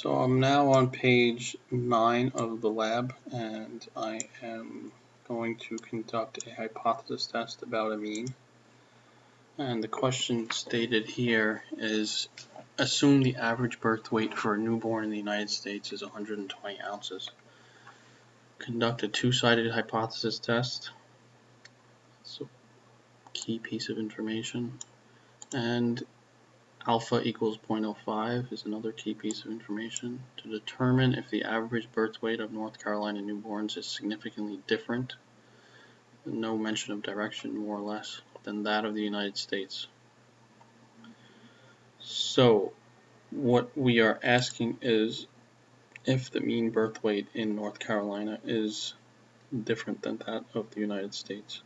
So I'm now on page 9 of the lab, and I am going to conduct a hypothesis test about a mean. And the question stated here is, assume the average birth weight for a newborn in the United States is 120 ounces. Conduct a two-sided hypothesis test. That's a key piece of information. And alpha equals 0.05 is another key piece of information to determine if the average birth weight of North Carolina newborns is significantly different, no mention of direction more or less, than that of the United States. So what we are asking is if the mean birth weight in North Carolina is different than that of the United States.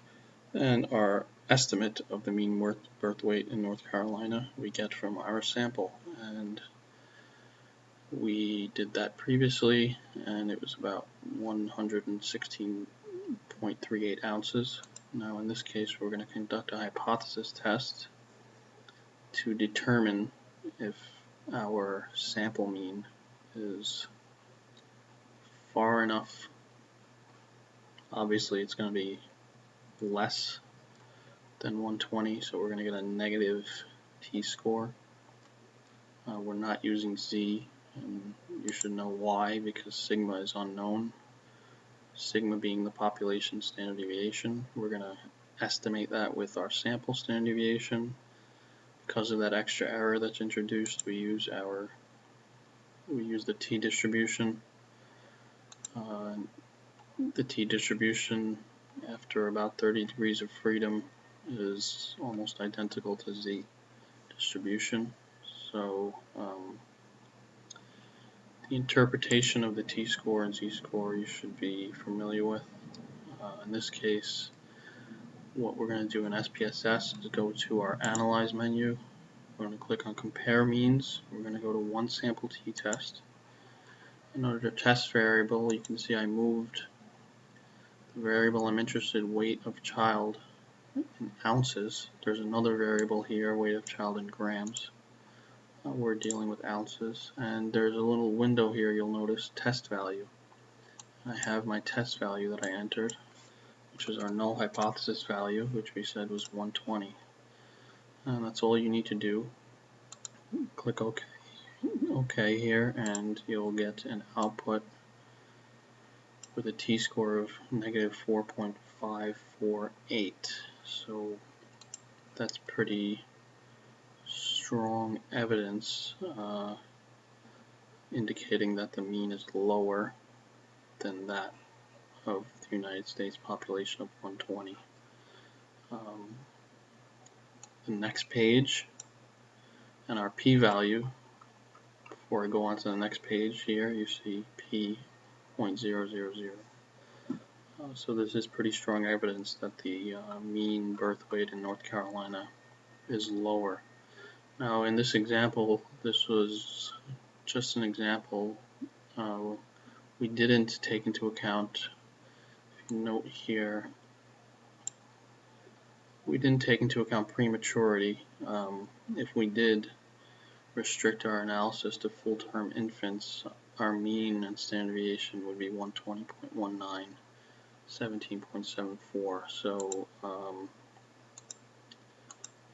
And our estimate of the mean birth weight in North Carolina we get from our sample, and we did that previously, and it was about 116.38 ounces. Now in this case we're going to conduct a hypothesis test to determine if our sample mean is far enough. Obviously it's going to be less than 120, so we're going to get a negative t-score. We're not using z, and you should know why, because sigma is unknown. Sigma being the population standard deviation. We're going to estimate that with our sample standard deviation. Because of that extra error that's introduced, we use the t-distribution. The t-distribution after about 30 degrees of freedom is almost identical to z distribution. So the interpretation of the t-score and z-score you should be familiar with. In this case, what we're going to do in SPSS is go to our Analyze menu. We're going to click on Compare Means. We're going to go to One Sample T-Test. In order to test variable, you can see I moved the variable I'm interested in, weight of child, in ounces. There's another variable here, weight of child in grams. We're dealing with ounces, and there's a little window here, you'll notice, test value. I have my test value that I entered, which is our null hypothesis value, which we said was 120. And that's all you need to do. Click OK here, and you'll get an output with a t-score of negative 4.548. So that's pretty strong evidence indicating that the mean is lower than that of the United States population of 120. The next page and our p-value. Before I go on to the next page here, you see p.000. So this is pretty strong evidence that the mean birth weight in North Carolina is lower. Now in this example, this was just an example. We didn't take into account, if you note here, we didn't take into account prematurity. If we did restrict our analysis to full-term infants, our mean and standard deviation would be 120.19, 17.74. So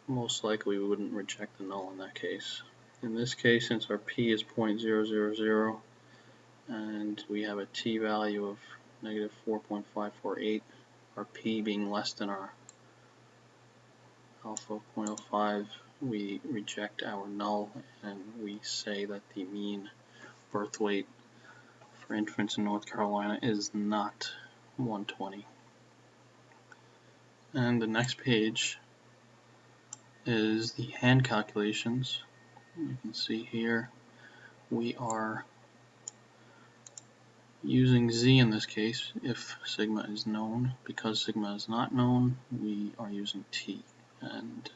most likely we wouldn't reject the null in that case. In this case, since our p is 0.000 and we have a t-value of negative 4.548, our p being less than our alpha 0.05, we reject our null and we say that the mean birth weight for infants in North Carolina is not 120. And the next page is the hand calculations. You can see here we are using z in this case if sigma is known. Because sigma is not known, we are using t. And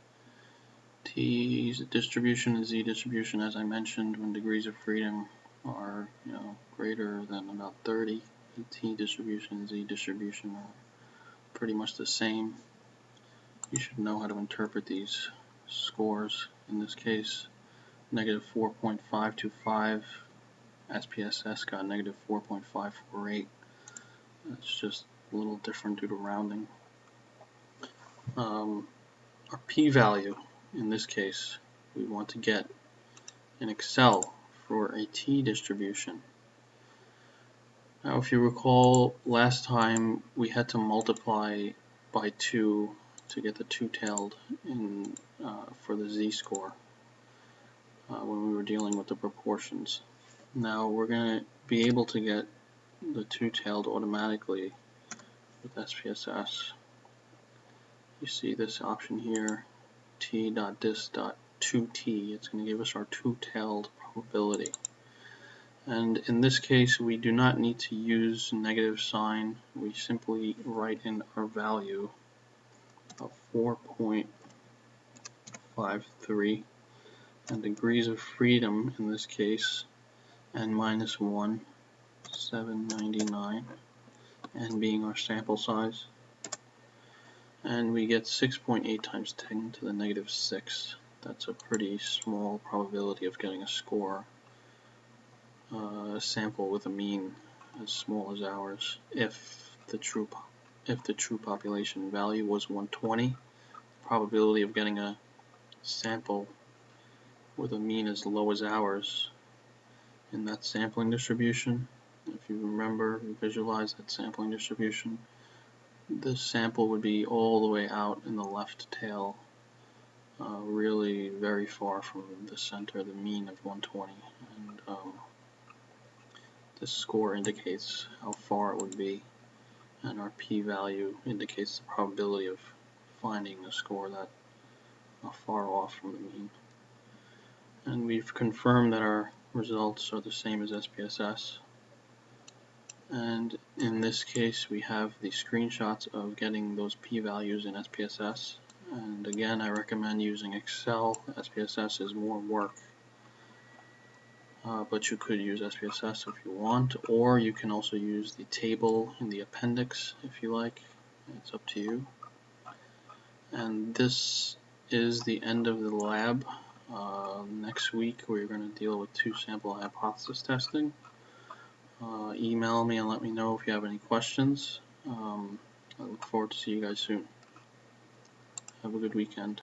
t's distribution and z distribution, as I mentioned, when degrees of freedom are greater than about 30, the t distribution and z distribution are pretty much the same. You should know how to interpret these scores. In this case, negative 4.525 SPSS got negative 4.548. That's just a little different due to rounding. Our p-value, in this case, we want to get in Excel for a t-distribution. Now, if you recall, last time we had to multiply by 2 to get the two-tailed for the z-score when we were dealing with the proportions. Now we're going to be able to get the two-tailed automatically with SPSS. You see this option here, t.dis.2t. It's going to give us our two-tailed probability. And in this case, we do not need to use negative sign. We simply write in our value of 4.53, and degrees of freedom in this case, n-1, 799, n being our sample size. And we get 6.8 times 10 to the negative 6. That's a pretty small probability of getting a score. A sample with a mean as small as ours. If the true population value was 120, the probability of getting a sample with a mean as low as ours in that sampling distribution, if you remember, visualize that sampling distribution, the sample would be all the way out in the left tail, really very far from the center, the mean of 120, and the score indicates how far it would be, and our p-value indicates the probability of finding a score that far off from the mean. And we've confirmed that our results are the same as SPSS. And in this case, we have the screenshots of getting those p-values in SPSS. And again, I recommend using Excel. SPSS is more work. But you could use SPSS if you want, or you can also use the table in the appendix if you like. It's up to you. And this is the end of the lab. Next week we're going to deal with two-sample hypothesis testing. Email me and let me know if you have any questions. I look forward to see you guys soon. Have a good weekend.